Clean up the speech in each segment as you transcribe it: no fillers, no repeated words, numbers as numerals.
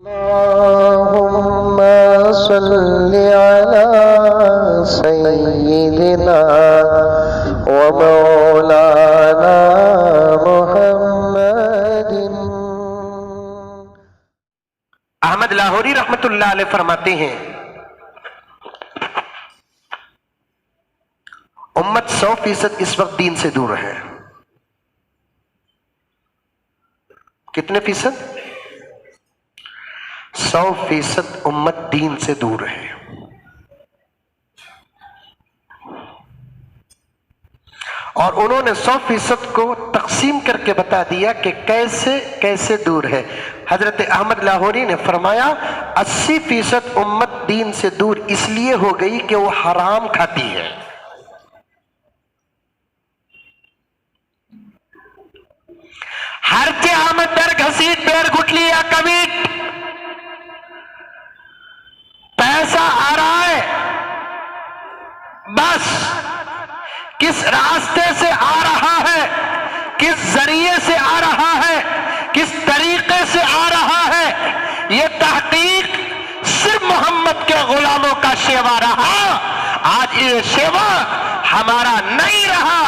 اللهم صل على سيدنا ومولانا محمد۔ احمد لاہوری رحمت اللہ علیہ فرماتے ہیں امت 100% اس وقت دین سے دور ہے۔ کتنے فیصد؟ 100% امت دین سے دور ہے۔ اور انہوں نے 100% کو تقسیم کر کے بتا دیا کہ کیسے دور ہے۔ حضرت احمد لاہوری نے فرمایا 80% امت دین سے دور اس لیے ہو گئی کہ وہ حرام کھاتی ہے۔ ہر کے آمد در گھسیٹ پیر گھٹلی یا کمیٹ، پیسہ آ رہا ہے، بس کس راستے سے آ رہا ہے، کس ذریعے سے آ رہا ہے، کس طریقے سے آ رہا ہے، یہ تحقیق صرف محمد کے غلاموں کا شیوا رہا۔ آج یہ شیوا ہمارا نہیں رہا۔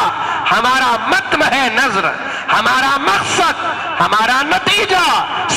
ہمارا مطمع نظر، ہمارا مقصد، ہمارا نتیجہ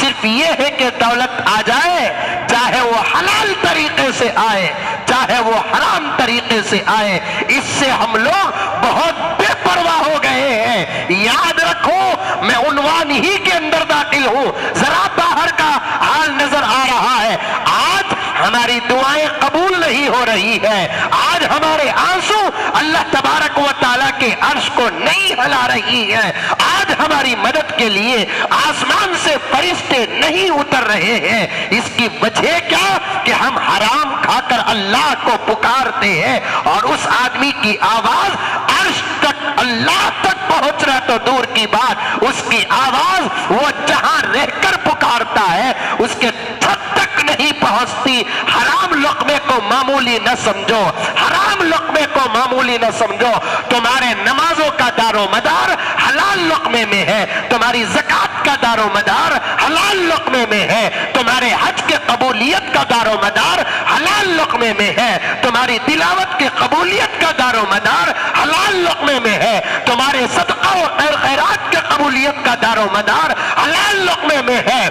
صرف یہ ہے کہ دولت آ جائے، چاہے وہ حلال طریقے سے آئے چاہے وہ حرام طریقے سے آئے۔ اس سے ہم لوگ بہت بے پرواہ ہو گئے ہیں۔ یاد رکھو میں عنوان ہی کے اندر داخل ہوں، ذرا باہر کا حال نظر آ رہا ہے۔ آج ہماری دعائیں قبول نہیں ہو رہی ہے، آج ہمارے آنسو اللہ تبارک و تعالیٰ کے عرش کو نہیں ہلا رہی ہے، آج ہماری مدد کے لیے آسمان سے فرشتے نہیں اتر رہے ہیں۔ اس کی وجہ کیا کہ ہم حرام کھا کر اللہ کو پکارتے ہیں، اور اس آدمی کی آواز عرش تک، اللہ تک پہنچ رہا تو دور کی بات، اس کی آواز وہ جہاں رہ کر پکارتا ہے اس کے چھت تک نہیں پہنچتی۔ حرام لقمے کو معمولی نہ سمجھو، حرام لقمے کو معمولی نہ سمجھو۔ تمہارے نمازوں کا دار و مدار حلال لقمے میں ہے، تمہاری زکوٰۃ کا دار و مدار حلال لقمے میں ہے، تمہارے حج کے قبولیت کا دار و مدار حلال لقمے میں ہے، تمہاری تلاوت کے قبولیت کا دار و مدار حلال لقمے میں ہے، تمہارے صدقہ و خیرات کے قبولیت کا دار و مدار حلال لقمے میں ہے،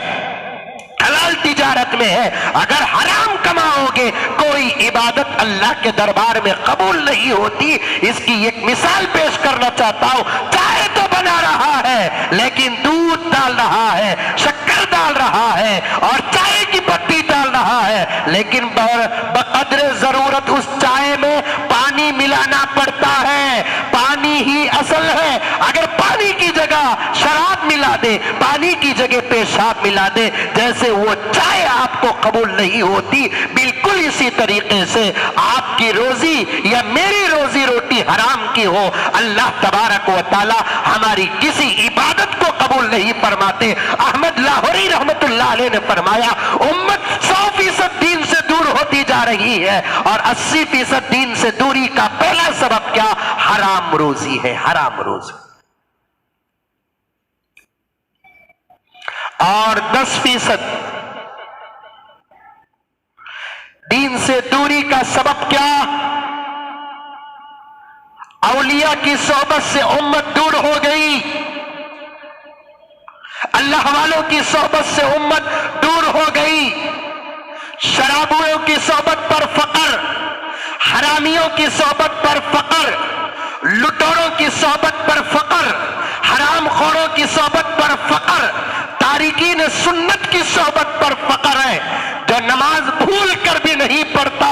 حلال تجارت میں ہے۔ اگر حرام کماؤ گے کوئی عبادت اللہ کے دربار میں قبول نہیں ہوتی۔ اس کی ایک مثال پیش کرنا چاہتا ہوں۔ چائے تو بنا رہا ہے لیکن دودھ ڈال رہا ہے، شکر ڈال رہا ہے اور چائے کی پتی ڈال رہا ہے، لیکن بقدر ضرورت اس چائے میں پانی ملانا پڑتا ہے۔ پانی ہی اصل ہے۔ اگر پانی کی جگہ شراب ملا دے، پانی کی جگہ پیشاب ملا دے، جیسے وہ چائے آپ کو قبول نہیں ہوتی، بالکل اسی طریقے سے آپ کی روزی یا میری روزی روٹی حرام کی ہو، اللہ تبارک و تعالی ہماری کسی عبادت کو قبول نہیں فرماتے۔ احمد لاہوری رحمت اللہ علیہ نے فرمایا امت 100% دین سے دور ہوتی جا رہی ہے، اور 80% دین سے دوری کا پہلا سبب کیا؟ حرام روزی ہے، حرام روزی۔ اور 10% دین سے دوری کا سبب کیا؟ اولیاء کی صحبت سے امت دور ہو گئی، اللہ والوں کی صحبت سے امت دور ہو گئی، شرابیوں کی صحبت پر فقر، حرامیوں کی صحبت پر فقر، لٹوروں کی صحبت پر فقر، حرام خوروں کی صحبت پر فقر، تارکین سنت کی صحبت پر فقر ہے۔ جو نماز بھول کر بھی نہیں پڑھتا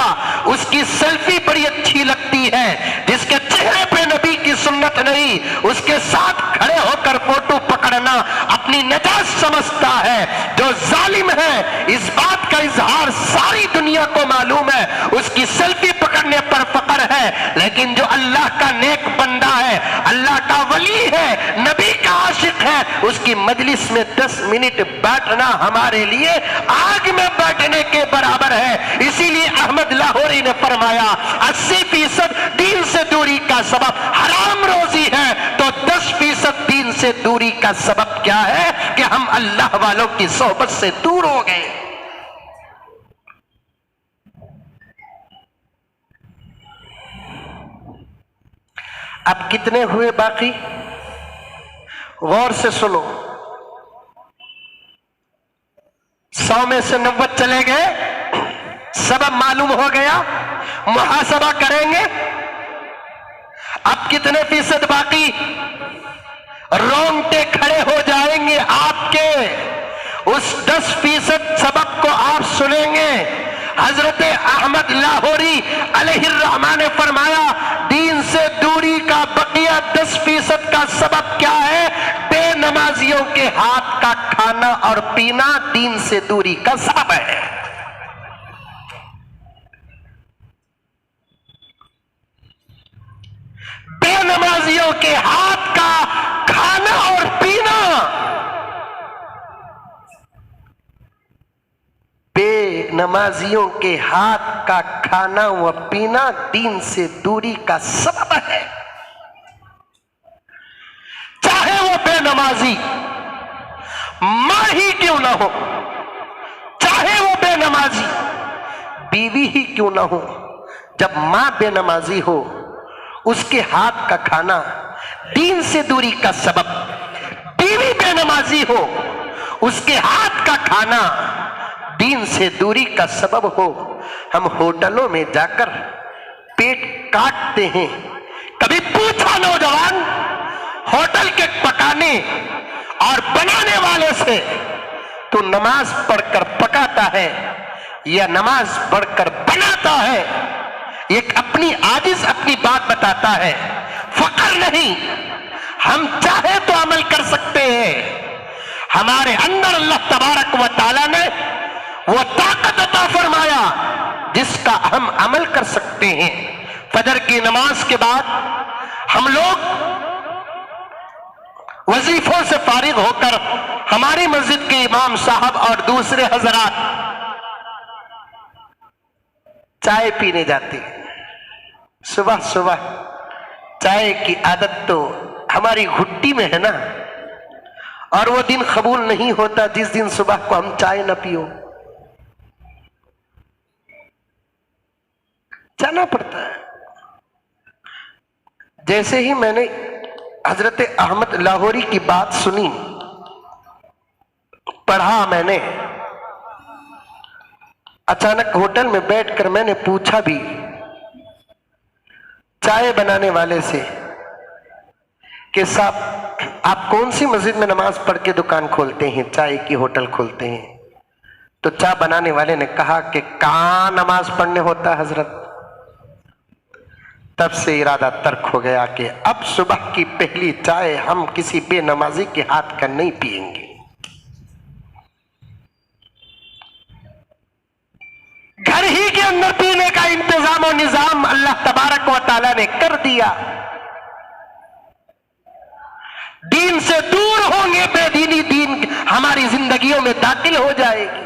اس کی سیلفی بڑی اچھی لگتی ہے، جس کے چہرے پہ نبی کی سنت نہیں اس کے ساتھ کھڑے ہو کر فوٹو پکڑنا اپنی نجات سمجھتا ہے۔ جو ظالم ہے اس بات کا اظہار ساری دنیا کو معلوم ہے، اس کی سیلفی پکڑنے پر فقر ہے، لیکن جو اللہ کا نیک بندہ ہے، اللہ کا ولی ہے، نبی کا عاشق ہے، اس کی مجلس میں 10 منٹ بیٹھنا ہمارے لیے آگ میں بیٹھنے کے برابر ہے۔ اسی لیے احمد لاہوری نے فرمایا 80% دین سے دوری کا سبب حرام روزی ہے، تو 10% دین سے دوری کا سبب کیا ہے کہ ہم اللہ والوں کی صحبت سے دور ہو گئے۔ اب کتنے ہوئے باقی؟ غور سے سنو، 100 میں سے 90 چلے گئے، سبب معلوم ہو گیا، محاسبہ کریں گے اب کتنے فیصد باقی؟ رونگٹے کھڑے ہو جائیں گے آپ کے، اس 10% سبب کو آپ سنیں گے۔ حضرت احمد لاہوری علیہ الرحمہ نے فرمایا دین سے دوری کا بقیہ 10% کا سبب کیا ہے؟ بے نمازیوں کے ہاتھ کا کھانا اور پینا دین سے دوری کا سبب ہے۔ بے نمازیوں کے ہاتھ کا کھانا اور پینا، بے نمازیوں کے ہاتھ کا کھانا و پینا دین سے دوری کا سبب ہے۔ چاہے وہ بے نمازی ماں ہی کیوں نہ ہو، چاہے وہ بے نمازی بیوی ہی کیوں نہ ہو، جب ماں بے نمازی ہو اس کے ہاتھ کا کھانا دین سے دوری کا سبب، بیوی بے نمازی ہو اس کے ہاتھ کا کھانا دین سے دوری کا سبب ہو۔ ہم ہوٹلوں میں جا کر پیٹ کاٹتے ہیں، کبھی پوچھا نوجوان ہوٹل کے پکانے اور بنانے والے سے، تو نماز پڑھ کر پکاتا ہے یا نماز پڑھ کر بناتا ہے؟ ایک اپنی عاجز اپنی بات بتاتا ہے، فقر نہیں، ہم چاہے تو عمل کر سکتے ہیں، ہمارے اندر اللہ تبارک و تعالی نے وہ طاقت عطا فرمایا جس کا ہم عمل کر سکتے ہیں۔ فجر کی نماز کے بعد ہم لوگ وظیفوں سے فارغ ہو کر ہماری مسجد کے امام صاحب اور دوسرے حضرات چائے پینے جاتے ہیں۔ صبح صبح چائے کی عادت تو ہماری گھٹی میں ہے نا، اور وہ دن قبول نہیں ہوتا جس دن صبح کو ہم چائے نہ پیو، جانا پڑتا ہے۔ جیسے ہی میں نے حضرت احمد لاہوری کی بات سنی، پڑھا میں نے، اچانک ہوٹل میں بیٹھ کر میں نے پوچھا بھی چائے بنانے والے سے کہ صاحب آپ کون سی مسجد میں نماز پڑھ کے دکان کھولتے ہیں، چائے کی ہوٹل کھولتے ہیں؟ تو چائے بنانے والے نے کہا کہ کہاں نماز پڑھنے ہوتا ہے حضرت۔ تب سے ارادہ ترک ہو گیا کہ اب صبح کی پہلی چائے ہم کسی بے نمازی کے ہاتھ کا نہیں پیئیں گے۔ گھر ہی کے اندر پینے کا انتظام و نظام اللہ تبارک و تعالی نے کر دیا۔ دین سے دور ہوں گے، بے دینی دین ہماری زندگیوں میں داخل ہو جائے گی۔